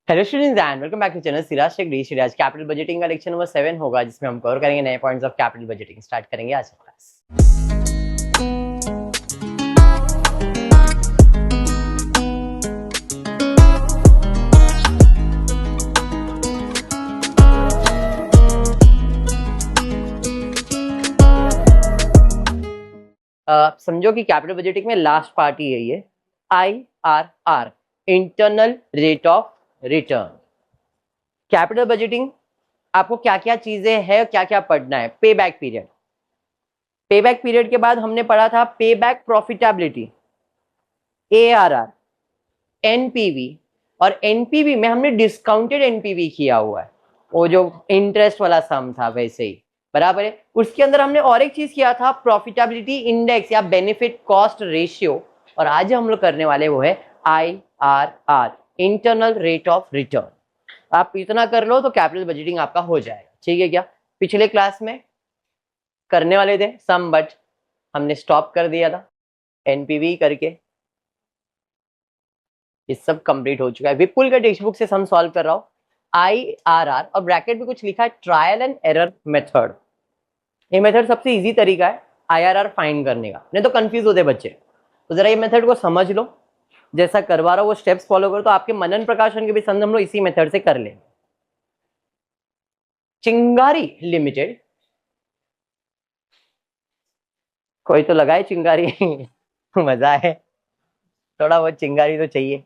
Hello students and welcome back to channel Siraj tech D. आज capital budgeting का lecture number 7 होगा, जिसमें हम कवर करेंगे नए points of capital budgeting. Start करेंगे आज का क्लास। समझो कि कैपिटल बजटिंग में लास्ट पार्ट ही है ये, IRR, internal rate of return. Capital budgeting आपको क्या क्या चीजें हैं, क्या क्या पढ़ना है। पे back period, payback period के बाद हमने पढ़ा था पे बैक प्रॉफिटेबिलिटी, ARR, NPV, और NPV में हमने डिस्काउंटेड NPV किया हुआ है, वो जो इंटरेस्ट वाला सम था वैसे ही, बराबर है। उसके अंदर हमने और एक चीज किया था प्रॉफिटेबिलिटी इंडेक्स या बेनिफिट कॉस्ट रेशियो, और आज हम लोग करने वाले वो है IRR, internal rate of return. आप इतना कर लो तो कैपिटल बजटिंग आपका हो जाएगा, ठीक है क्या। पिछले क्लास में करने वाले थे सम, बट हमने स्टॉप कर दिया था NPV करके। ये सब कंप्लीट हो चुका है। विपुल का टेक्स्ट बुक से सम सॉल्व कर रहा हूँ, IRR, और ब्रैकेट में कुछ लिखा है ट्रायल एंड एरर मेथड। ये मेथड सबसे इजी तरीका है IRR फाइंड करने का, नहीं तो कंफ्यूज होते बच्चे। तो जरा ये मेथड को समझ लो, जैसा करवा रहा हो वो स्टेप्स फॉलो करो, तो आपके मनन प्रकाशन के भी संबंध हम लोग इसी मेथड से कर लेंगे। चिंगारी लिमिटेड, कोई तो लगाए चिंगारी मजा है, थोड़ा बहुत चिंगारी तो चाहिए,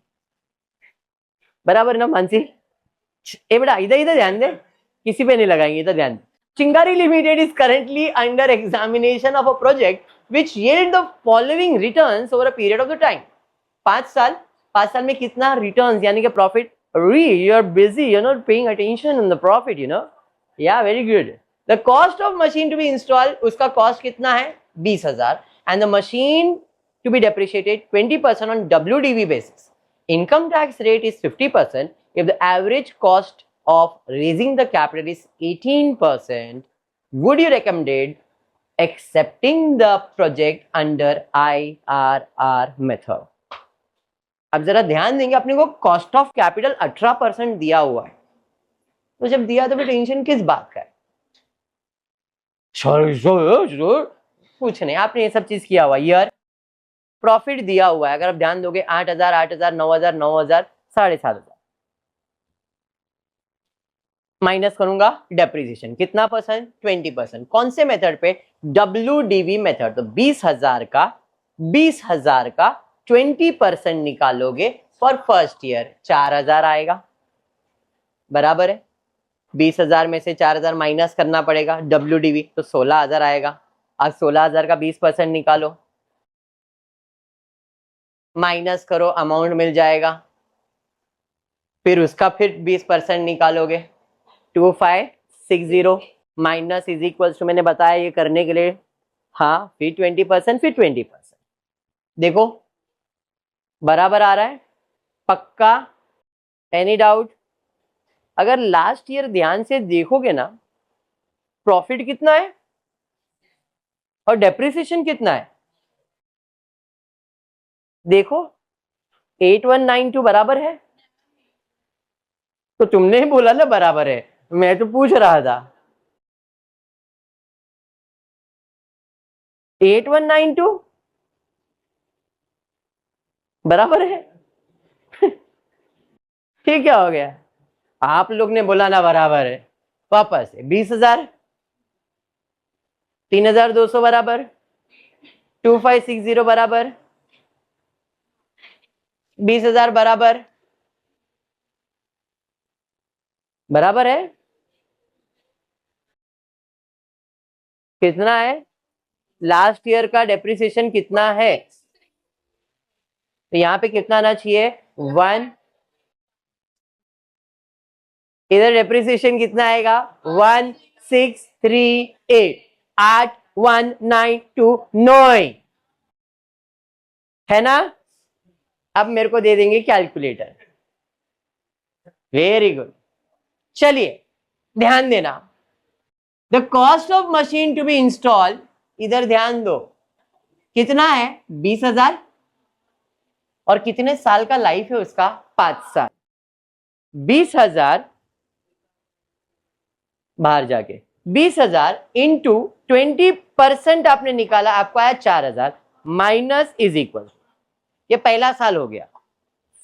बराबर ना मानसी। ए बेटा इधर इधर ध्यान दे, किसी पे नहीं लगाएंगे, इधर ध्यान दे। Chingari limited is currently under examination of a project which yield the following returns over a period of the time. 5 साल में कितना रिटर्न्स यानी कि profit. You are busy, you not paying attention in the profit, you know. Yeah very good. The cost of machine to be install, उसका cost कितना है 20,000, and the machine to be depreciated 20% on WDV basis. Income tax rate is 50% if the average cost of raising the capital is 18%. Would you recommend accepting the project under IRR method? अब जरा ध्यान देंगे, अपने को cost of capital 18% दिया हुआ है, तो जब दिया तो फिर टेंशन किस बात का है। कुछ नहीं, आपने ये सब चीज किया हुआ। ईयर प्रॉफिट दिया हुआ है, अगर आप ध्यान दोगे 8,000, 8,000, 9,000, 9,000, 7,500। माइनस करूंगा डेप्रिसिएशन, कितना परसेंट 20%। कौन से मेथड पे WDV मेथड। तो 20,000 का 20% निकालोगे फॉर फर्स्ट ईयर 4,000 आएगा, बराबर है। 20,000 में से 4,000 माइनस करना पड़ेगा WDV, तो 16,000 आएगा। अब 16,000 का 20% निकालो, माइनस करो, अमाउंट मिल जाएगा। फिर उसका फिर 20% निकालोगे 2560 माइनस इज इक्वल टू, मैंने बताया ये करने के लिए, हाँ, फिर 20%, फिर 20%। देखो बराबर आ रहा है, पक्का, एनी डाउट। अगर लास्ट ईयर ध्यान से देखोगे ना, प्रॉफिट कितना है और डेप्रिसिएशन कितना है, देखो 8192 बराबर है। तो तुमने ही बोला ना बराबर है, मैं तो पूछ रहा था। 8192 बराबर है ठीक है, हो गया। आप लोग ने बोला ना बराबर है, वापस 20,000, 3,200 बराबर, 2560 बराबर, 20,000 बराबर, बराबर है। कितना है लास्ट ईयर का डेप्रिसिएशन कितना है, तो यहाँ पे कितना आना चाहिए 1। इधर डेप्रिसिएशन कितना आएगा 1638, 8192 है ना। अब मेरे को दे देंगे कैलकुलेटर, वेरी गुड। चलिए ध्यान देना, the cost of machine to be install, इधर ध्यान दो, कितना है 20,000, और कितने साल का लाइफ है उसका 5 साल। 20,000 बाहर जाके 20,000 इंटू 20% आपने निकाला, आपको आया 4,000 माइनस इज इक्वल, ये पहला साल हो गया।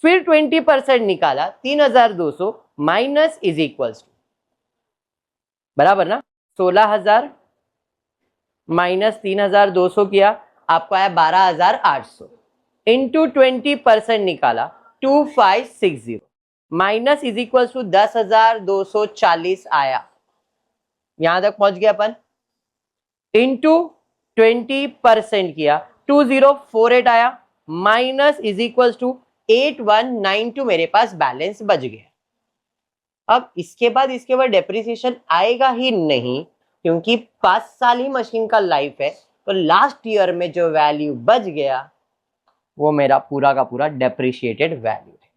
फिर 20% निकाला 3,200 माइनस इज इक्वल बराबर ना 16,000 माइनस 3,200 किया, आपको आया 12,800 इंटू 20% निकाला 2560 माइनस इज इक्वल टू 10,240 आया। यहां तक पहुंच गया अपन। इंटू 20% किया 2048 आया माइनस इज इक्वल टू 8192 मेरे पास बैलेंस बच गया। अब इसके बाद डेप्रिसिएशन आएगा ही नहीं, क्योंकि 5 साल ही मशीन का लाइफ है, तो लास्ट ईयर में जो वैल्यू बच गया वो मेरा पूरा का पूरा डेप्रिशिएटेड वैल्यू है।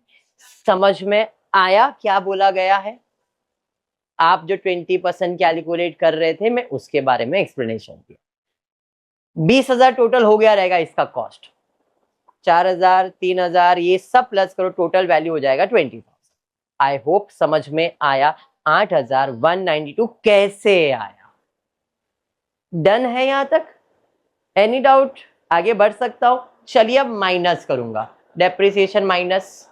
समझ में आया क्या बोला गया है? आप जो 20% कैलकुलेट कर रहे थे, मैं उसके बारे में एक्सप्लेनेशन किया। 20,000 टोटल हो गया रहेगा इसका कॉस्ट, 4,000 3,000 ये सब प्लस करो, टोटल वैल्यू हो जाएगा 20,000। आई होप समझ में आया 8,192 कैसे आया। डन है यहां तक? Any doubt? आगे बढ़ सकता हूं? चलिए अब माइनस करूंगा, depreciation minus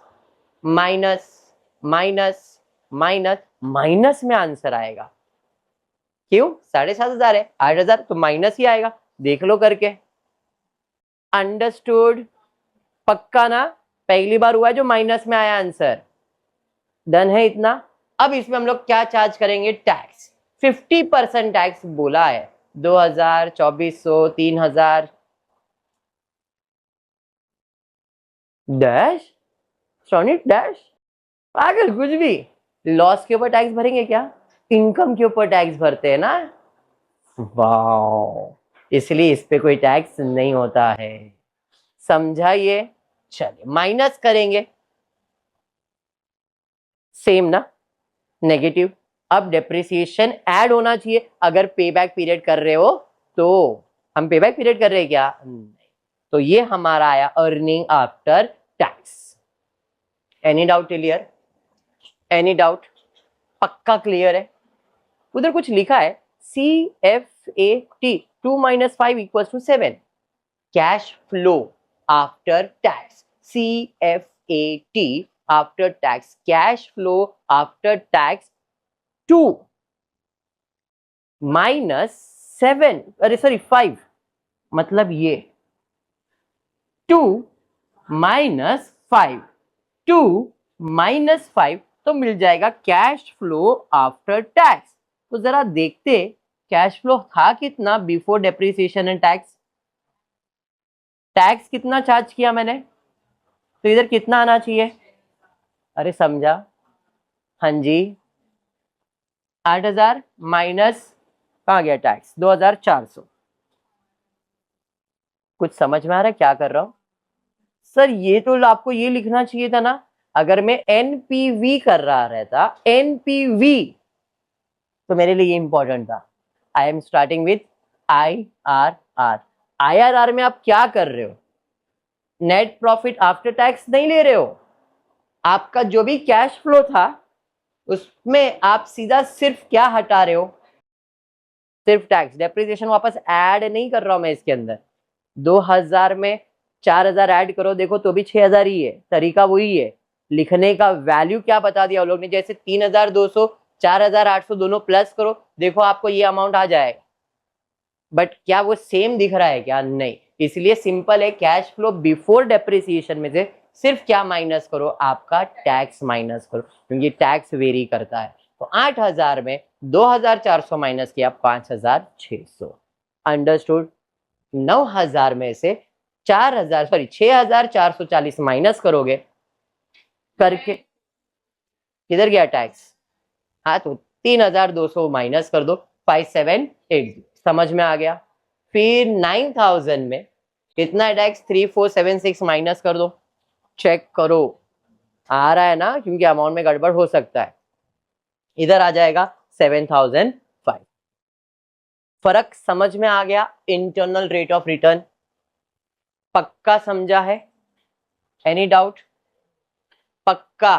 minus minus minus minus में आंसर आएगा। क्यों? 7,500 है, 8,000 तो माइनस ही आएगा, देख लो करके। अंडरस्टूड? पक्का ना? पहली बार हुआ है जो माइनस में आया आंसर। डन है इतना? अब इसमें हम लोग क्या चार्ज करेंगे? टैक्स। 50% टैक्स बोला है, 2,000 2,400 3,000 डैश सोनिक डैश पागल कुछ भी। लॉस के ऊपर टैक्स भरेंगे क्या? इनकम के ऊपर टैक्स भरते हैं ना। वाह, इसलिए इस पे कोई टैक्स नहीं होता है, समझा ये? चलिए माइनस करेंगे, सेम ना, नेगेटिव। अब डेप्रिसिएशन ऐड होना चाहिए, अगर पे बैक पीरियड कर रहे हो तो। हम पे बैक पीरियड कर रहे हैं क्या? नहीं। तो ये हमारा आया earning after tax. Any doubt clear? Any doubt? पक्का क्लियर है? उधर कुछ लिखा है CFAT 2 - 5 = 7, cash flow after tax. CFAT after tax, cash flow after tax 2 - 7, अरे सॉरी 5, मतलब ये 2 - 5, 2 - 5 तो मिल जाएगा कैश फ्लो आफ्टर टैक्स। तो जरा देखते कैश फ्लो था कितना before depreciation and tax. Tax कितना चार्ज किया मैंने, तो इधर कितना आना चाहिए? अरे समझा? हाँ जी, 8,000 माइनस कहाँ गया टैक्स, 2,400। कुछ समझ में आ रहा है क्या कर रहा हूं? सर ये तो आपको ये लिखना चाहिए था ना, अगर मैं एनपीवी कर रहा रहता, एनपीवी, तो मेरे लिए ये इंपॉर्टेंट था। I am starting with IRR। IRR में आप क्या कर रहे हो? नेट प्रॉफिट आफ्टर टैक्स नहीं ले रहे हो, आपका जो भी कैश फ्लो था उसमें आप सीधा सिर्फ क्या हटा रहे हो? सिर्फ टैक्स। डेप्रिसिएशन वापस ऐड नहीं कर रहा हूं मैं इसके अंदर। 2,000 में 4,000 ऐड करो, देखो तो भी 6,000 ही है, तरीका वही है। लिखने का वैल्यू क्या बता दिया लोग ने, जैसे 3,200 4,800 दोनों प्लस करो, देखो आपको ये अमाउंट आ जाएगा। बट क्या वो सेम दिख रहा है क्या? नहीं। इसलिए सिंपल है, कैश फ्लो बिफोर डेप्रिसिएशन में से सिर्फ क्या माइनस करो? आपका टैक्स माइनस करो, क्योंकि टैक्स वेरी करता है। तो 8,000 में 2,400 माइनस किया 5,600। अंडरस्टूड? 9,000 में से 6,440 माइनस करोगे करके, किधर गया टैक्स? हाँ, तो 3,200 माइनस कर दो, 5,780। समझ में आ गया? फिर 9,000 में कितना टैक्स? 3,476 माइनस कर दो, चेक करो आ रहा है ना, क्योंकि अमाउंट में गड़बड़ हो सकता है। इधर आ जाएगा 7,005। फर्क समझ में आ गया? इंटरनल रेट ऑफ रिटर्न पक्का समझा है? Any doubt? पक्का?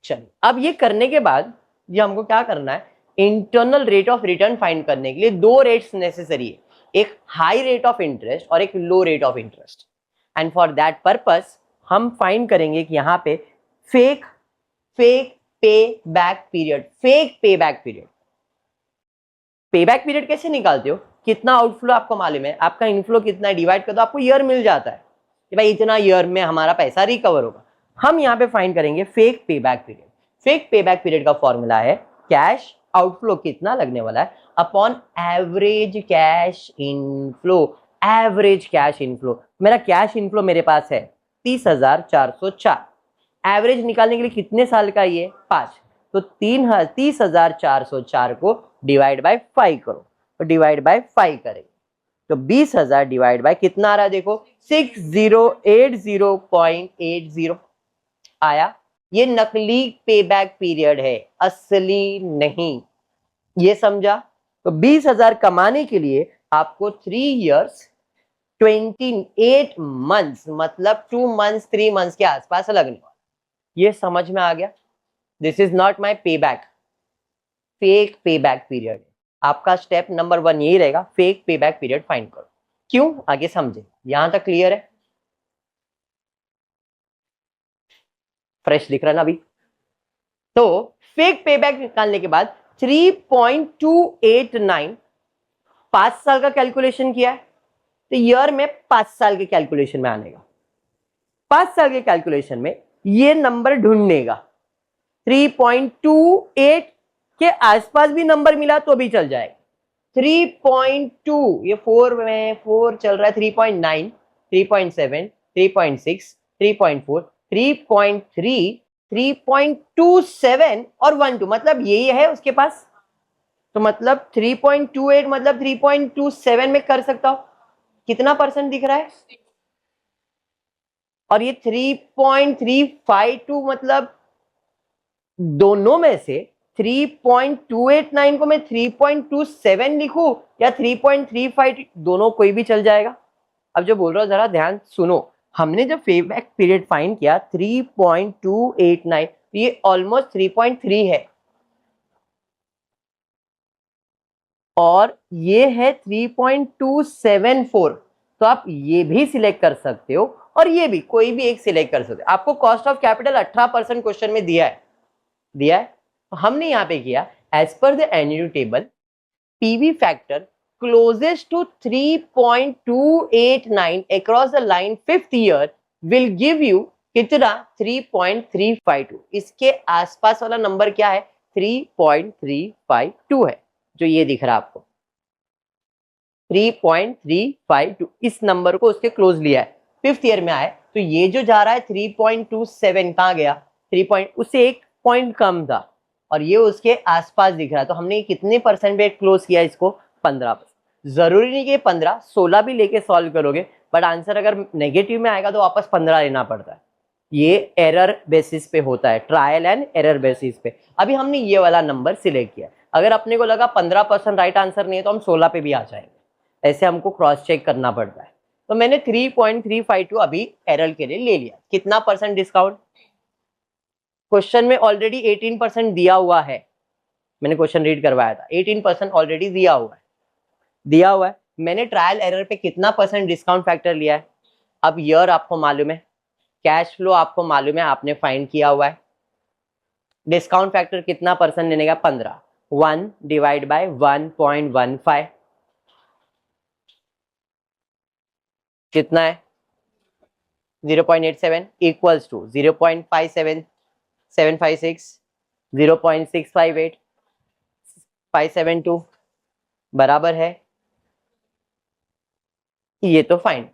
चलिए अब ये करने के बाद ये हमको क्या करना है, internal rate of return find करने के लिए दो रेट्स नेसेसरी है, एक हाई रेट ऑफ इंटरेस्ट और एक low rate of interest. And for that purpose हम फाइंड करेंगे कि यहाँ पे fake payback period. Fake payback period, payback period कैसे निकालते हो, कितना आउटफ्लो आपको मालूम है, आपका इनफ्लो कितना है, डिवाइड कर दो, आपको ईयर मिल जाता है कि भाई इतना ईयर में हमारा पैसा रिकवर होगा। हम यहाँ पे फाइंड करेंगे fake payback period. Fake payback period का फॉर्मूला है कैश आउटफ्लो कितना लगने वाला है upon average cash inflow. Average cash inflow, मेरा कैश इनफ्लो मेरे पास है 30,404। एवरेज निकालने के लिए कितने साल का ये 5, तो 30,404 को डिवाइड बाय 5 करो, तो डिवाइड बाय 5 करेंगे तो 20,000 डिवाइड बाय कितना आ रहा है देखो 6080.80 आया। ये नकली पे बैक पीरियड है, असली नहीं, ये समझा। तो 20,000 कमाने के लिए आपको 3 years 28 months मतलब 2 months 3 months के आसपास लगने वाला। ये समझ में आ गया। दिस इज नॉट माई पे back, fake payback period. आपका स्टेप नंबर 1 यही रहेगा, fake payback period find करो। क्यों, आगे समझे। यहां तक क्लियर है, फ्रेश दिख रहा है ना अभी। तो फेक पे बैक निकालने के बाद 3.289 5 साल का कैलकुलेशन किया है, तो ईयर में 5 साल के कैलकुलेशन में आने का। 5 साल के कैलकुलेशन में ये नंबर ढूंढने का 3.28 के आसपास भी नंबर मिला तो भी चल जाएगा। 3.2 ये 4 में 4 चल रहा है, 3.9 3.7 3.6 3.4 3.3 3.27 और 12 मतलब यही है उसके पास। तो मतलब 3.28 मतलब 3.27 में कर सकता हूं। कितना परसेंट दिख रहा है, और ये 3.352 मतलब दोनों में से 3.289 को मैं 3.27 लिखूं या 3.35, दोनों कोई भी चल जाएगा। अब जो बोल रहा हूं जरा ध्यान सुनो, हमने जब पे बैक पीरियड फाइंड किया 3.289, ये ऑलमोस्ट 3.3 है और ये है 3.274, तो आप ये भी सिलेक्ट कर सकते हो और ये भी, कोई भी एक सिलेक्ट कर सकते हो। आपको कॉस्ट ऑफ कैपिटल 18% क्वेश्चन में दिया है तो हमने यहां पे किया एज पर the annual table PV factor closest to 3.289 across the line 5th year will give you कितना 3.352। इसके आसपास वाला नंबर क्या है 3.352 है, जो ये दिख रहा है आपको 3.352। इस नंबर को उसके क्लोज लिया है, 5th ईयर में आए तो ये जो जा रहा है 3.27 कहां गया 3 उससे 1 पॉइंट कम था और ये उसके आसपास दिख रहा है। तो हमने कितने परसेंट पे क्लोज किया इसको 15%। जरूरी नहीं कि 15 16 भी लेके सॉल्व करोगे, बट आंसर अगर नेगेटिव में आएगा तो वापस 15 लेना पड़ता है। ये एरर बेसिस पे होता है, ट्रायल एंड एरर बेसिस पे। अभी हमने ये वाला नंबर सिलेक्ट किया, अगर अपने को लगा 15% राइट आंसर नहीं है तो हम 16 पे भी आ जाएंगे, ऐसे हमको क्रॉस चेक करना पड़ता है। तो मैंने 3.352 अभी एरर के लिए ले लिया। कितना परसेंट डिस्काउंट, क्वेश्चन में ऑलरेडी 18% दिया हुआ है, मैंने क्वेश्चन रीड करवाया था, 18% ऑलरेडी दिया हुआ है। मैंने ट्रायल एरर पे कितना परसेंट डिस्काउंट फैक्टर लिया है। अब ईयर आपको मालूम है, कैश फ्लो आपको मालूम है, आपने फाइंड किया हुआ है। डिस्काउंट फैक्टर कितना परसेंट लेने का 15, 1 डिवाइड बाय 1.15 कितना है 0.87 इक्वल्स टू 0.57756 0.658 572 बराबर है ये। तो फाइंड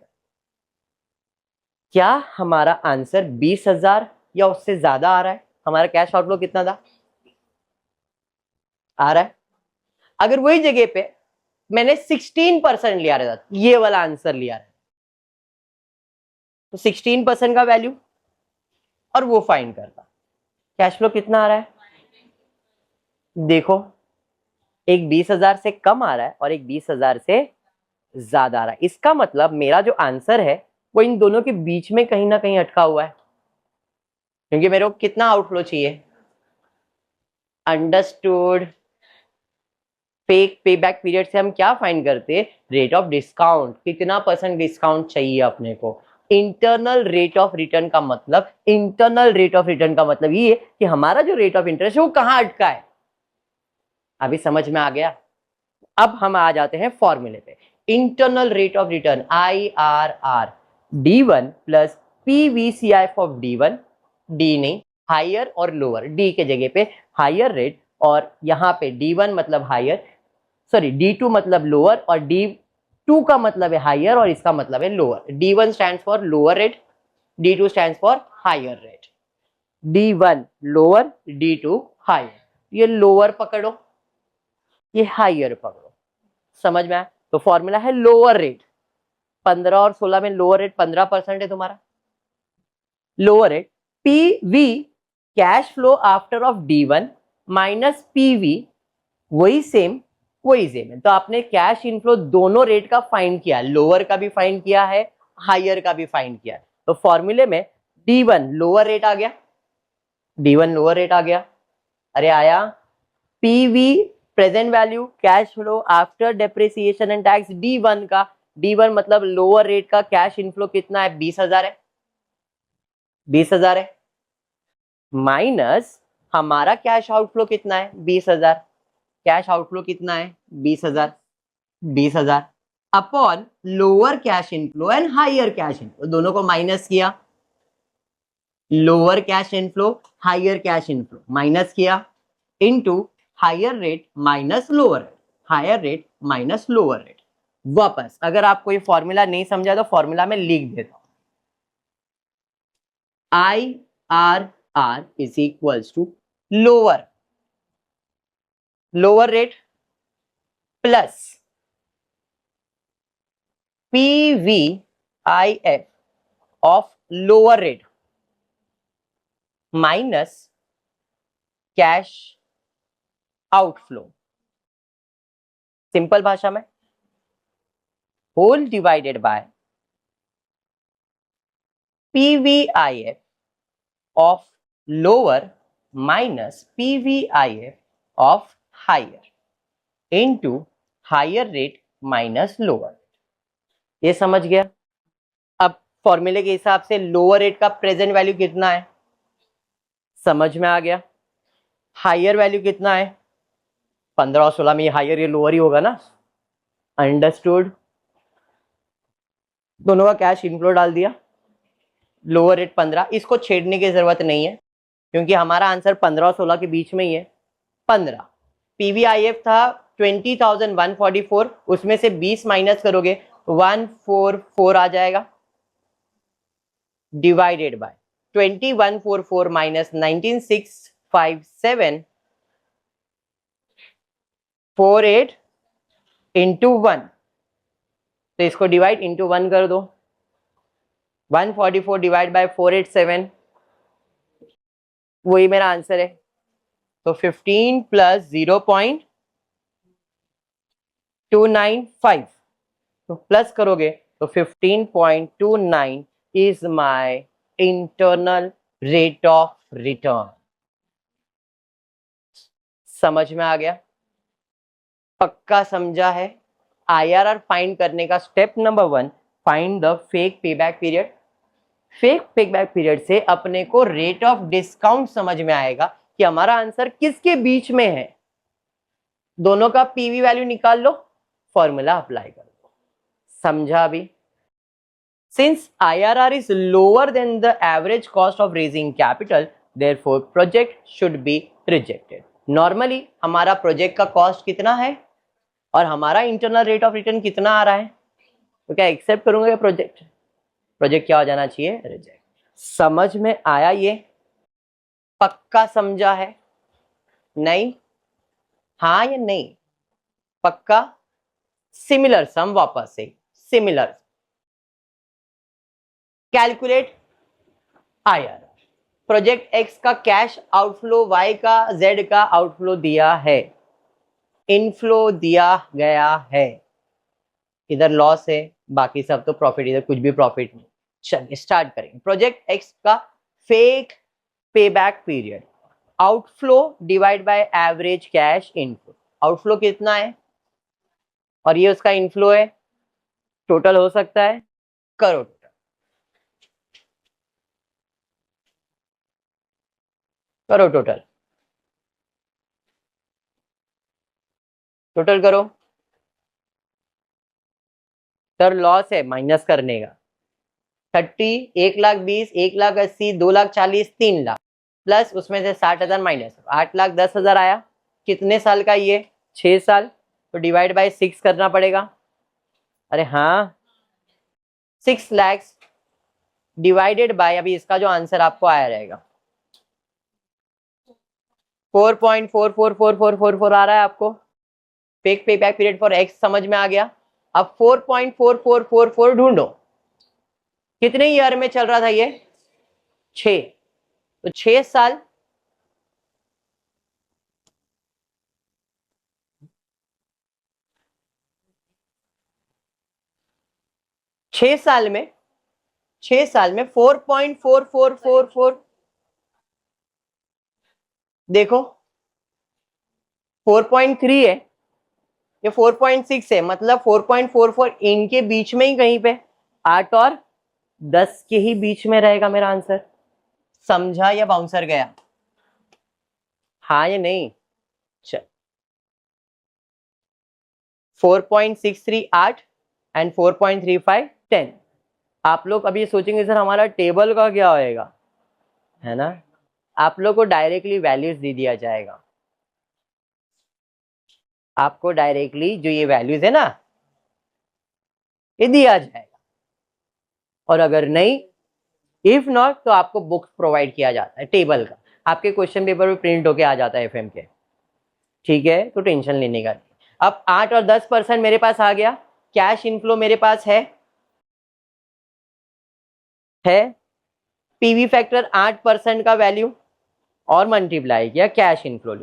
क्या हमारा आंसर 20,000 या उससे ज्यादा आ रहा है। हमारा कैश आउटफ्लो कितना था आ रहा है। अगर वही जगह पे मैंने 16% लिया रहता, ये वाला आंसर लिया रहता, तो 16% का वैल्यू और वो फाइंड करता, कैश फ्लो कितना आ रहा है देखो, एक 20,000 से कम आ रहा है और एक 20,000 से ज्यादा आ रहा है। इसका मतलब मेरा जो आंसर है वो इन दोनों के बीच में कहीं ना कहीं अटका हुआ है, क्योंकि मेरे को कितना आउटफ्लो चाहिए understood. Fake payback period से हम क्या फाइंड करते हैं? रेट ऑफ डिस्काउंट, कितना परसेंट डिस्काउंट चाहिए अपने को। इंटरनल रेट ऑफ रिटर्न का मतलब, इंटरनल रेट ऑफ रिटर्न का मतलब ये कि हमारा जो रेट ऑफ इंटरेस्ट है वो कहाँ अटका है। अभी समझ में आ गया? अब हम आ जाते हैं फॉर्मूले पे। Internal rate of return IRR, D1 plus PVCI of D1, D नहीं, हायर और लोअर, D के जगह पे हायर रेट, और यहाँ पे D1 मतलब हायर, सॉरी D2 मतलब लोअर, और D2 का मतलब है हायर और इसका मतलब है lower. D1 stands for lower rate, D2 stands for higher rate. D1 lower, D2 higher. ये लोअर पकड़ो, ये हायर पकड़ो, समझ में आया? तो फॉर्मूला है लोअर रेट। 15 और 16 में लोअर रेट 15% है तुम्हारा। Lower rate PV, cash flow after of D1 minus PV, वही सेम है। तो आपने कैश इनफ्लो दोनों रेट का फाइंड किया, लोअर का भी फाइंड किया है, हायर का भी फाइंड किया है। तो फॉर्मूले में D1 लोअर रेट आ गया, D1 लोअर रेट आ गया, अरे आया। PV present value cash flow after depreciation and tax D1 का, D1 मतलब लोअर रेट का कैश इनफ्लो कितना है? 20,000 है, 20,000 है, माइनस हमारा कैश आउटफ्लो कितना है? 20,000। कैश आउटफ्लो कितना है? 20,000, 20,000 upon lower cash inflow and higher cash inflow, दोनों को माइनस किया। Lower cash inflow, higher cash inflow minus किया, into higher rate minus lower rate, higher rate minus lower rate. वापस अगर आपको ये फॉर्मूला नहीं समझा तो फॉर्मूला में लिख देता हूं। IRR is equals to lower, lower rate plus PVIF of lower rate minus cash outflow. Simple भाषा में whole divided by PVIF of lower minus PVIF of higher into higher rate minus lower. ये समझ गया? अब फॉर्मूले के हिसाब से लोअर रेट का प्रेजेंट वैल्यू कितना है? समझ में आ गया? हायर वैल्यू कितना है? 15 और 16 में ये हायर ये लोअर ही होगा ना। अंडरस्टूड। दोनों का कैश इनफ्लो डाल दिया, लोअर रेट 15, इसको छेड़ने की जरूरत नहीं है क्योंकि हमारा आंसर 15 और 16 के बीच में ही है। 15 PVIF था 20,144, उसमें से 20 माइनस करोगे 144 आ जाएगा, डिवाइडेड बाय 2144 माइनस 19,657 48 इंटू 1, तो इसको डिवाइड इंटू 1 कर दो, 144 डिवाइड बाय 487, वही मेरा आंसर है। तो 15 प्लस 0.295, तो प्लस करोगे तो 15.29 is my internal rate of return. समझ में आ गया? पक्का समझा है? IRR फाइंड करने का step number 1, find the fake payback period. Fake payback period से अपने को रेट ऑफ डिस्काउंट समझ में आएगा कि हमारा आंसर किसके बीच में है। दोनों का पीवी वैल्यू निकाल लो, फॉर्मूला अप्लाई कर दो। समझा अभी? Since IRR is lower than the average cost of raising capital, therefore project should be rejected. Normally हमारा प्रोजेक्ट का कॉस्ट कितना है और हमारा इंटरनल रेट ऑफ रिटर्न कितना आ रहा है, तो क्या एक्सेप्ट करूंगा प्रोजेक्ट? प्रोजेक्ट क्या हो जाना चाहिए? रिजेक्ट। समझ में आया? ये पक्का समझा है? नहीं? हाँ या नहीं? पक्का? सिमिलर सम वापस से, similar calculate IRR। Project x का कैश आउटफ्लो वाई का जेड का आउटफ्लो दिया है, इनफ्लो दिया गया है, इधर लॉस है, बाकी सब तो प्रॉफिट, इधर कुछ भी प्रॉफिट नहीं। चलिए स्टार्ट करेंगे। प्रोजेक्ट एक्स का fake payback period outflow divide by average cash inflow. Outflow कितना है और ये उसका इनफ्लो है, टोटल हो सकता है, करो करो टोटल, टोटल करो। सर लॉस है, माइनस करने का 30, 1,20,000, 1,80,000, 2,40,000, 3,00,000 प्लस उसमें से 60,000 माइनस 8,10,000 आया। कितने साल का ये? 6 साल। तो डिवाइड बाय 6 करना पड़ेगा। अरे हाँ, 6 लाख डिवाइडेड बाय, अभी इसका जो आंसर आपको आया रहेगा 4.444444 आ रहा है आपको। Fake payback period for x समझ में आ गया। अब 4.4444 ढूंढो, कितने ईयर में चल रहा था ये? 6। तो 6 साल, छह साल में 4.4444, देखो 4.3 है, ये 4.6 है, मतलब 4.44 इनके बीच में ही कहीं पे, 8 और 10 के ही बीच में रहेगा मेरा आंसर। समझा या बाउंसर गया? हाँ या नहीं? चल 4.63 8 एंड 4.35 10। आप लोग अभी सोचेंगे सर हमारा टेबल का क्या होएगा, है ना? आप लोग को डायरेक्टली वैल्यूज दे दिया जाएगा। आपको डायरेक्टली जो ये वैल्यूज है ना, ये दिया जाएगा। और अगर नहीं, इफ नॉट, तो आपको बुक्स प्रोवाइड किया जाता है टेबल का, आपके क्वेश्चन पेपर में प्रिंट होके आ जाता है एफएम के। ठीक है, तो टेंशन लेने का। अब 8 और 10% मेरे पास आ गया। कैश इनफ्लो मेरे पास है पीवी फैक्टर 8% का वैल्यू और मल्टीप्लाई किया कैश इनफ्लो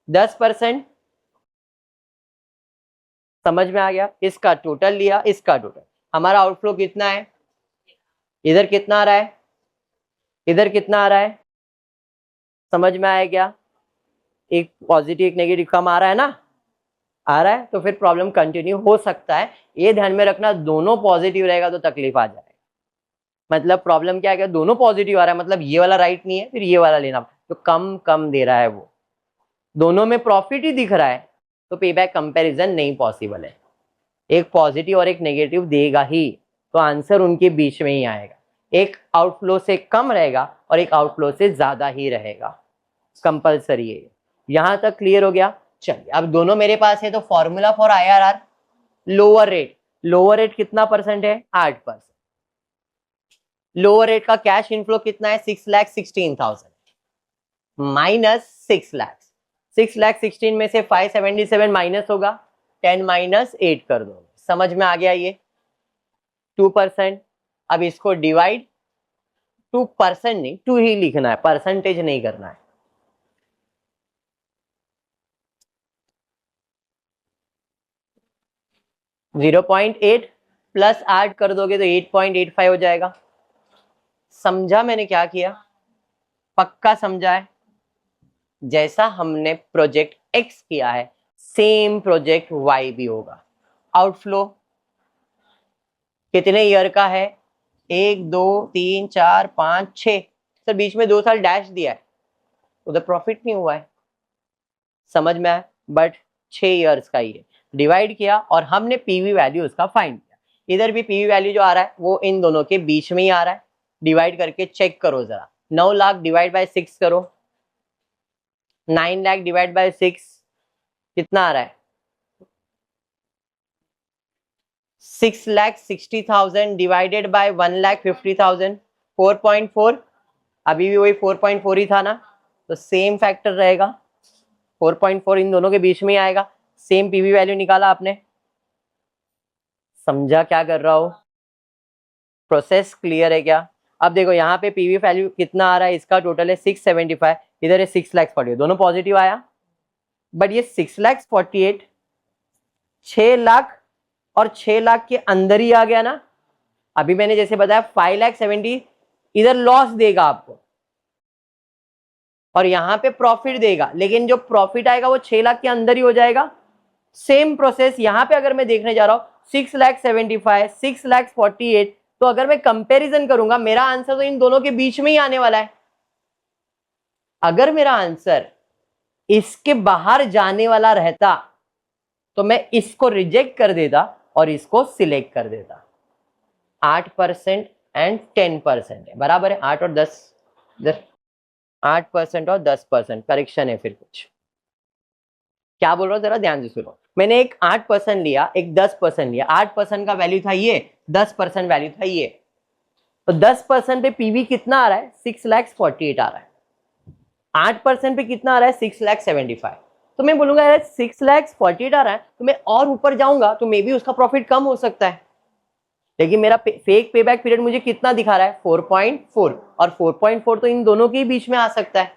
10%। समझ में आ गया? इसका टोटल लिया, इसका टोटल। हमारा आउटफ्लो कितना है? इधर कितना आ रहा है, इधर कितना आ रहा है? समझ में आया क्या? एक पॉजिटिव एक नेगेटिव कम आ रहा है ना, आ रहा है, तो फिर प्रॉब्लम कंटिन्यू हो सकता है। ये ध्यान में रखना, दोनों पॉजिटिव रहेगा तो तकलीफ आ जाएगा। मतलब प्रॉब्लम क्या है, दोनों पॉजिटिव आ रहा है, मतलब ये वाला राइट नहीं है, फिर ये वाला लेना, तो कम कम दे रहा है वो, दोनों में प्रॉफिट ही दिख रहा है, तो पेबैक कंपैरिजन नहीं पॉसिबल है। एक पॉजिटिव और एक नेगेटिव देगा ही, तो आंसर उनके बीच में ही आएगा। एक आउटफ्लो से कम रहेगा और एक आउटफ्लो से ज्यादा ही रहेगा, कंपल्सरी है। यहां तक क्लियर हो गया? चलिए, अब दोनों मेरे पास है, तो formula for IRR, lower rate. Lower rate कितना परसेंट है? 8%। लोअर रेट का कैश इनफ्लो कितना है? 6,16,000 माइनस 6,16,000 में से 577 माइनस होगा, 10 माइनस 8 कर दो। समझ में आ गया ये? 2%। अब इसको डिवाइड, 2% नहीं, 2 ही लिखना है, परसेंटेज नहीं करना है। जीरो 0.8 प्लस 8 कर दोगे तो 8.85 हो जाएगा। समझा मैंने क्या किया? पक्का समझा है? जैसा हमने प्रोजेक्ट एक्स किया है, सेम प्रोजेक्ट वाई भी होगा। आउटफ्लो कितने ईयर का है? 1 2 3 4 5 6। सर बीच में 2 साल डैश दिया है, उधर प्रॉफिट नहीं हुआ है। समझ में आया? बट 6 ईयर्स का ही है। डिवाइड किया और हमने पीवी वैल्यू उसका फाइंड किया। इधर भी पीवी वैल्यू जो आ रहा है वो इन दोनों के बीच में ही आ रहा है। डिवाइड करके चेक करो जरा। 9 लाख डिवाइड बाय 6 करो, 9 लाख डिवाइड बाय 6 कितना आ रहा है? 6,60,000 डिवाइडेड बाय 1,50,000, 4.4। अभी भी वही 4.4 ही था ना, तो सेम फैक्टर रहेगा, 4.4 इन दोनों के बीच में ही आएगा। सेम पीवी वैल्यू निकाला आपने। समझा क्या कर रहा हो? प्रोसेस क्लियर है क्या? अब देखो यहाँ पे पीवी वैल्यू कितना आ रहा है, इसका टोटल है 675, इधर है 6,40,000, दोनों पॉजिटिव आया। बट ये 6,48 6 लाख और 6 लाख के अंदर ही आ गया ना। अभी मैंने जैसे बताया 5,70,000 इधर लॉस देगा आपको, और यहाँ पे प्रॉफिट देगा, लेकिन जो प्रॉफिट आएगा वो 6 लाख के अंदर ही हो जाएगा। सेम प्रोसेस यहाँ पे अगर मैं देखने जा रहा हूँ 6,75,000, 6,48,000, तो अगर मैं कंपैरिजन करूंगा मेरा आंसर तो इन दोनों के बीच में ही आने वाला है। अगर मेरा आंसर इसके बाहर जाने वाला रहता तो मैं इसको रिजेक्ट कर देता और इसको सिलेक्ट कर देता। 8% एंड 10% है, बराबर है 8 और 10, 8% और 10% करेक्शन है। फिर कुछ क्या बोल रहा हूँ जरा ध्यान से सुनो। मैंने एक 8% लिया, एक 10% लिया। 8% का वैल्यू था ये, 10% वैल्यू था ये। तो 10% पे पीवी कितना आ रहा है? 6,48,000 आ रहा है। 8% पे कितना आ रहा है? 6,75,000। तो मैं बोलूंगा यार 6,48,000 आ रहा है, तो मैं और ऊपर जाऊंगा तो मे बी उसका प्रॉफिट कम हो सकता है। लेकिन मेरा फेक पे बैक पीरियड मुझे कितना दिखा रहा है? 4.4, और 4.4 तो इन दोनों के बीच में आ सकता है।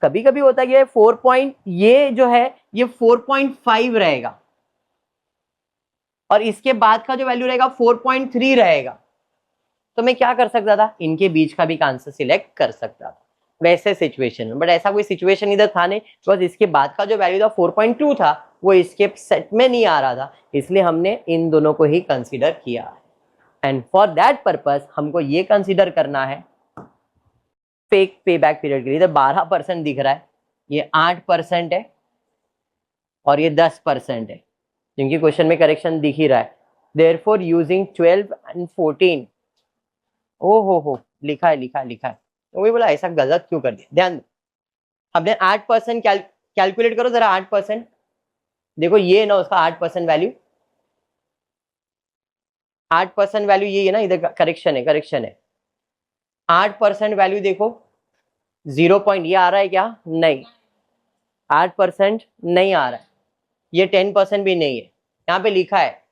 कभी कभी होता है कि 4 पॉइंट ये जो है ये 4.5 रहेगा और इसके बाद का जो वैल्यू रहेगा 4.3 रहेगा। तो मैं क्या कर सकता था? इनके बीच का भी आंसर सिलेक्ट कर सकता था वैसे सिचुएशन में। बट ऐसा कोई सिचुएशन इधर था नहीं, बस इसके बाद का जो वैल्यू था 4.2 था वो इसके सेट में नहीं आ रहा था, इसलिए हमने इन दोनों को ही कंसीडर किया। एंड फॉर दैट पर्पस हमको ये कंसीडर करना है फेक पे बैक पीरियड के लिए। इधर 12% दिख रहा है, ये 8% है और ये 10% है, जिनकी क्वेश्चन में करेक्शन दिख ही रहा है। देयरफॉर यूजिंग 12 एंड 14, ओ हो लिखा है लिखा है लिखा है। तो वही बोला ऐसा गलत क्यों कर दिया। ध्यान हमने 8% कैलकुलेट करो जरा। 8% देखो ये ना उसका 8% वैल्यू, 8% वैल्यू ये है ना, इधर करेक्शन है, करेक्शन है। 8% वैल्यू देखो 0 पॉइंट ये आ रहा है क्या? नहीं, 8% नहीं आ रहा है। ये 10% भी नहीं है। यहाँ पे लिखा है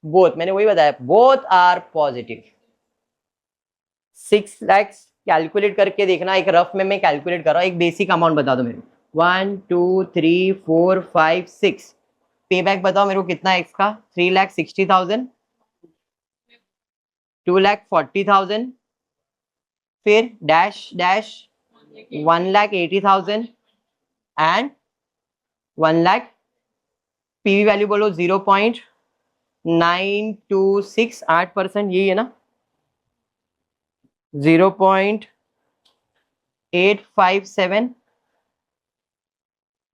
बोथ, मैंने वही बताया both are positive. 6 lakh calculate करके देखना। एक रफ में मैं कैलकुलेट कर रहा हूँ, एक बेसिक अमाउंट बता दो मेरे को। 1 2 3 4 5 6 पे बैक बताओ मेरे को कितना है इसका? 3,60,000, 2,40,000, फिर dash dash 1,80,000 and 1 lakh. PV value बोलो 0.926, 8% यही है ना? 0.857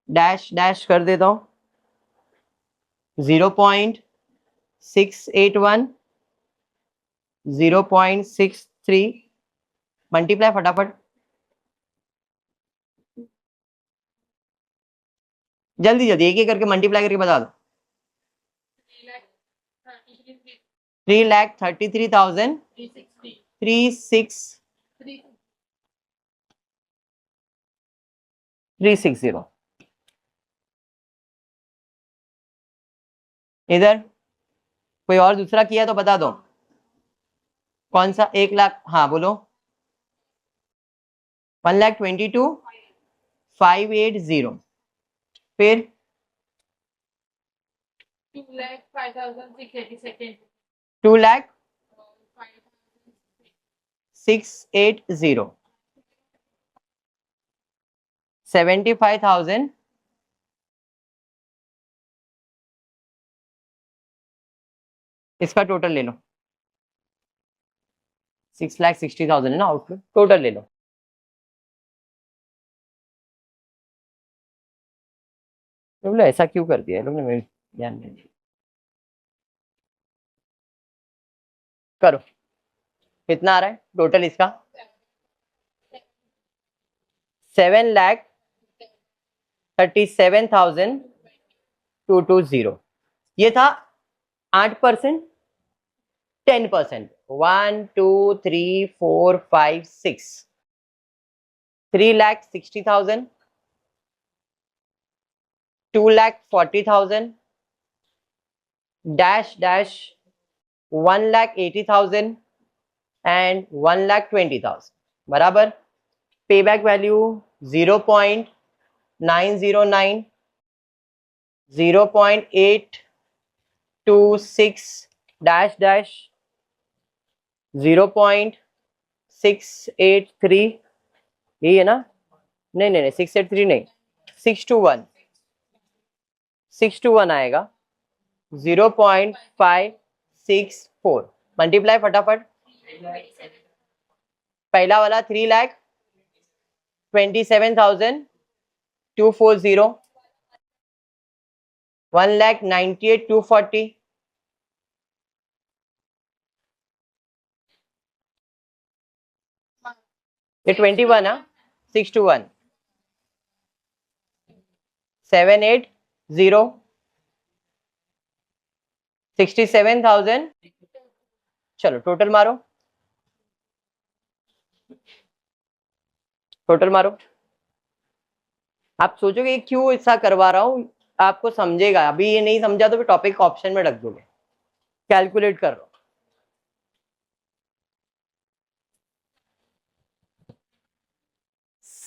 डैश डैश कर देता हूं 0.681, 0.63 मल्टीप्लाई फटाफट जल्दी जल्दी एक एक करके मल्टीप्लाई करके बता दो। 3,33,360। इधर कोई और दूसरा किया तो बता दो कौन सा? 1 लाख, हाँ बोलो। 1,22,580, फिर 2,06,80, 75,000, इसका टोटल ले लो। 6,60,000 है ना आउटपुट, टोटल ले लो। बोले ऐसा क्यों कर दिया लोग ने, मेरे ध्यान में नहीं। करो कितना आ रहा है टोटल इसका? 7,37,220। ये था 8%, 10%। 1 2 3 4 5 6, 3,60,000, 2,40,000 डैश डैश 1,80,000 एंड 1,20,000, बराबर। पे बैक वैल्यू 0.909, 0.826 डैश डैश 0.683, यही है ना? नहीं नहीं नहीं, 683 नहीं, 621, 621 आएगा, 0.564 मल्टीप्लाई फटाफट। पहला वाला 3,27,240, 1,98,240, ये 21 है, 621, 780, 67,000। चलो टोटल मारो, टोटल मारो। आप सोचोगे क्यों ऐसा करवा रहा हूं, आपको समझेगा, अभी ये नहीं समझा तो फिर टॉपिक ऑप्शन में रख दोगे। कैलकुलेट कर लो,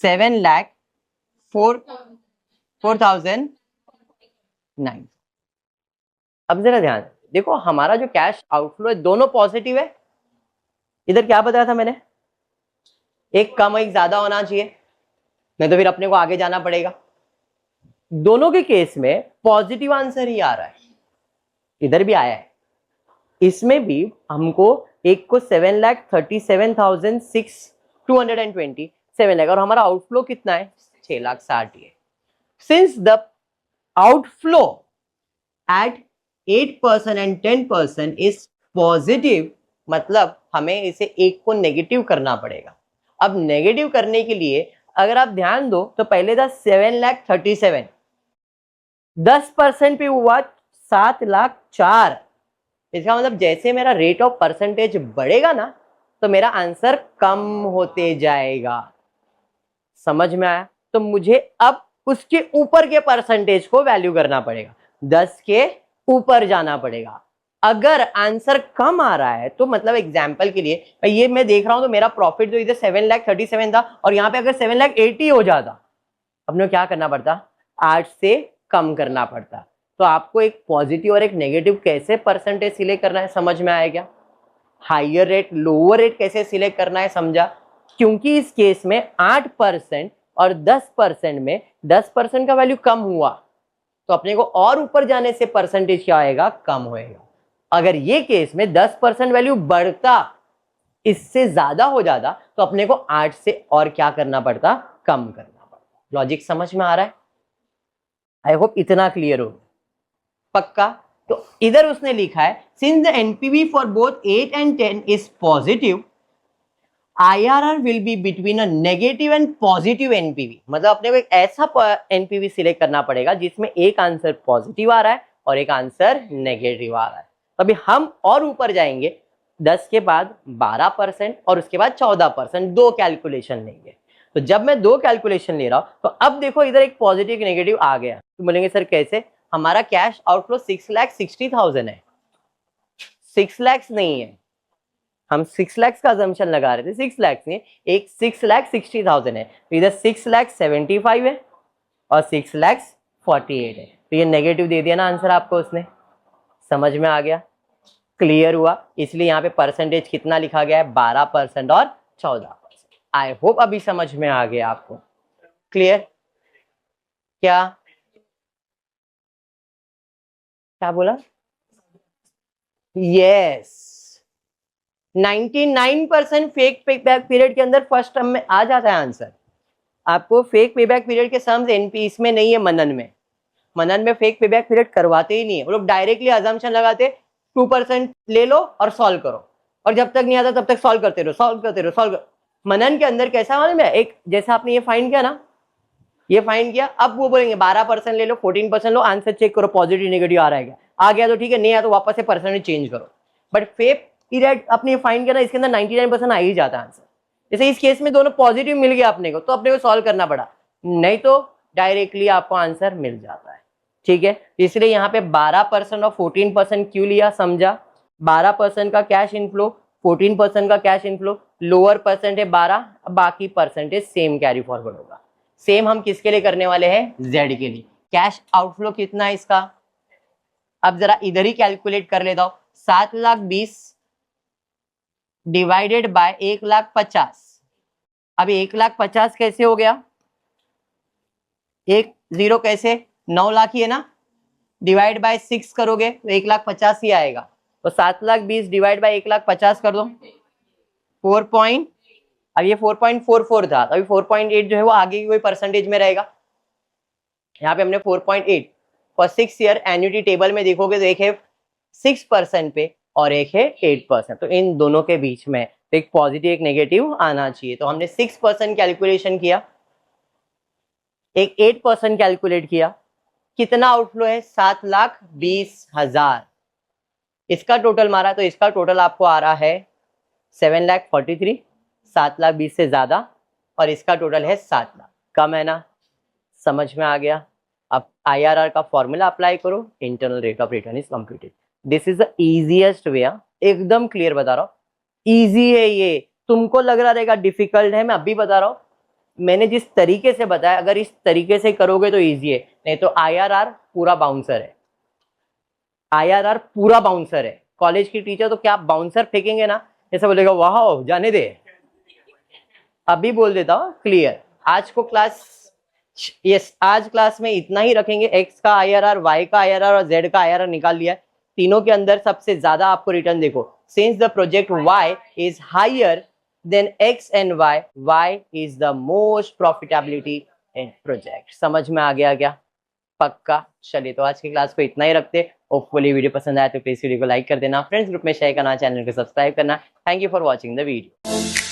7,04,9। अब जरा ध्यान देखो, हमारा जो कैश आउटफ्लो है दोनों पॉजिटिव है। इधर क्या बताया था मैंने, एक कम एक ज्यादा होना चाहिए, नहीं तो फिर अपने को आगे जाना पड़ेगा। दोनों के केस में पॉजिटिव आंसर ही आ रहा है, इधर भी आया है, इसमें भी हमको एक को 7,37,227 और हमारा आउटफ्लो कितना है 6,60,000 है। Since the outflow at 8% and 10% is positive, मतलब हमें इसे एक को नेगेटिव करना पड़ेगा। अब नेगेटिव करने के लिए अगर आप ध्यान दो तो पहले था 7,37,000, 10% पे हुआ 7,04,000। इसका मतलब जैसे मेरा रेट ऑफ परसेंटेज बढ़ेगा ना तो मेरा आंसर कम होते जाएगा। समझ में आया? तो मुझे अब उसके ऊपर के परसेंटेज को वैल्यू करना पड़ेगा, 10 के ऊपर जाना पड़ेगा। अगर आंसर कम आ रहा है तो मतलब एग्जाम्पल के लिए ये मैं देख रहा हूं तो मेरा प्रॉफिट जो इधर 7,37,000 था और यहाँ पे अगर 7,80,000 हो जाता, अपने क्या करना पड़ता, 8 से कम करना पड़ता। तो आपको एक पॉजिटिव और एक नेगेटिव कैसे परसेंटेज सिलेक्ट करना है समझ में आया क्या? हाइयर रेट लोअर रेट कैसे सिलेक्ट करना है समझा? क्योंकि इस केस में 8% और 10% में 10% का वैल्यू कम हुआ तो अपने को और ऊपर जाने से परसेंटेज क्या आएगा, कम होएगा। अगर ये केस में 10% वैल्यू बढ़ता, इससे ज्यादा हो जाता तो अपने को 8 से और क्या करना पड़ता, कम करना पड़ता। लॉजिक समझ में आ रहा है? आई होप इतना क्लियर हो, पक्का? तो इधर उसने लिखा है since the NPV for both 8 and 10 is positive, IRR will be between a negative and positive NPV. मतलब अपने को एक ऐसा एनपीवी सिलेक्ट करना पड़ेगा जिसमें एक आंसर पॉजिटिव आ रहा है और एक आंसर नेगेटिव आ रहा है। अभी हम और ऊपर जाएंगे, 10 के बाद 12% और उसके बाद 14%, दो कैलकुलेशन लेंगे। तो जब मैं दो कैलकुलेशन ले रहा हूं तो अब देखो इधर एक पॉजिटिव नेगेटिव आ गया, तो बोलेंगे सर कैसे? हमारा कैश आउटफ्लो 6,60,000 है, 6 लाख नहीं है, हम 6 लाख का अजम्पशन लगा रहे थे, 6 लाख नहीं, एक 6,60,000 है, तो इधर 6,75,000 है और 6,48,000 है, तो ये नेगेटिव दे दिया ना आंसर आपको उसने। समझ में आ गया? क्लियर हुआ? इसलिए यहाँ पे परसेंटेज कितना लिखा गया है, 12% और 14%। आई होप अभी समझ में आ गया आपको। क्लियर? क्या क्या बोला? यस, 99% फेक पेबैक पीरियड के अंदर फर्स्ट टर्म में आ जाता है आंसर। आपको फेक पेबैक पीरियड के सम्स एनपी इसमें नहीं है, मनन में। मनन में फेक पेबैक पीरियड करवाते ही नहीं है, वो लोग डायरेक्टली अजम्पशन लगाते 2% ले लो और सॉल्व करो, और जब तक नहीं आता तब तक सॉल्व करते रहो, सॉल्व करते रहो, सॉल्व करो। मनन के अंदर कैसा मालूम है, एक जैसा आपने ये फाइंड किया ना, ये फाइंड किया, अब वो बोलेंगे 12% ले लो, 14% लो, आंसर चेक करो पॉजिटिव नेगेटिव आ रहा है क्या, आ गया तो ठीक है, नहीं आया तो वापस से परसेंटेज चेंज करो। बट फेक पीरियड अपने फाइंड किया ना, इसके अंदर 99% आ ही जाता है आंसर। जैसे इस केस में दोनों पॉजिटिव मिल गया अपने को, तो अपने को सॉल्व करना पड़ा, नहीं तो डायरेक्टली आपको आंसर मिल जाता है। ठीक है, इसलिए यहाँ पे 12% और 14% क्यों लिया समझा? 12% का कैश इनफ्लो, 14% का कैश इनफ्लो, लोअर परसेंट है 12, बाकी परसेंटेज सेम कैरी फॉरवर्ड होगा। सेम हम किसके लिए करने वाले हैं, जेड के लिए। कैश आउटफ्लो कितना है इसका, अब जरा इधर ही कैलकुलेट कर लेता हूं, 7,20,000 डिवाइडेड बाय 1,50,000। अब 1,50,000 कैसे हो गया, एक जीरो कैसे, 9 लाख ही है ना, डिवाइड बाय 6 करोगे तो 1,50,000 ही आएगा। तो 7,20,000 डिवाइड बाय 1,50,000 कर दो, 4 पॉइंट, अब ये 4.44 था, अभी 4.8 जो है वो आगे की कोई परसेंटेज में रहेगा। यहाँ पे हमने 4.8 फॉर 6 ईयर एन्युटी टेबल में देखोगे तो एक है 6% पे और एक है 8%, तो इन दोनों के बीच में एक पॉजिटिव एक नेगेटिव आना चाहिए। तो हमने 6% कैलकुलेशन किया, एक 8% कैलकुलेट किया, कितना आउटफ्लो है 7,20,000, इसका टोटल मारा तो इसका टोटल आपको आ रहा है 7,43,000, 7,20,000 से ज्यादा, और इसका टोटल है 7 लाख। कम है ना, समझ में आ गया। अब IRR का फॉर्मूला अप्लाई करो, internal rate of return is computed. This is the easiest way, एकदम क्लियर बता रहा हूँ, इजी है ये। तुमको लग रहा रहेगा डिफिकल्ट है, मैं अभी बता रहा हूँ, मैंने जिस तरीके से बताया अगर इस तरीके से करोगे तो इजी है, नहीं तो IRR पूरा बाउंसर है, IRR पूरा बाउंसर है। कॉलेज की टीचर तो क्या बाउंसर फेंकेंगे ना, ऐसा बोलेगा वाह जाने दे। अभी बोल देता हूँ क्लियर, आज को क्लास, यस आज क्लास में इतना ही रखेंगे। एक्स का IRR, वाई का IRR और जेड का IRR निकाल लिया है, तीनों के अंदर सबसे ज्यादा आपको रिटर्न देखो, since the project Y is higher than X and Y is the most profitability in project. समझ में आ गया क्या? पक्का। चलिए तो आज की क्लास को इतना ही रखते, होपफुली वीडियो पसंद आया तो प्लीज वीडियो को लाइक कर देना, फ्रेंड्स ग्रुप में शेयर करना, चैनल को सब्सक्राइब करना। Thank you for watching the video.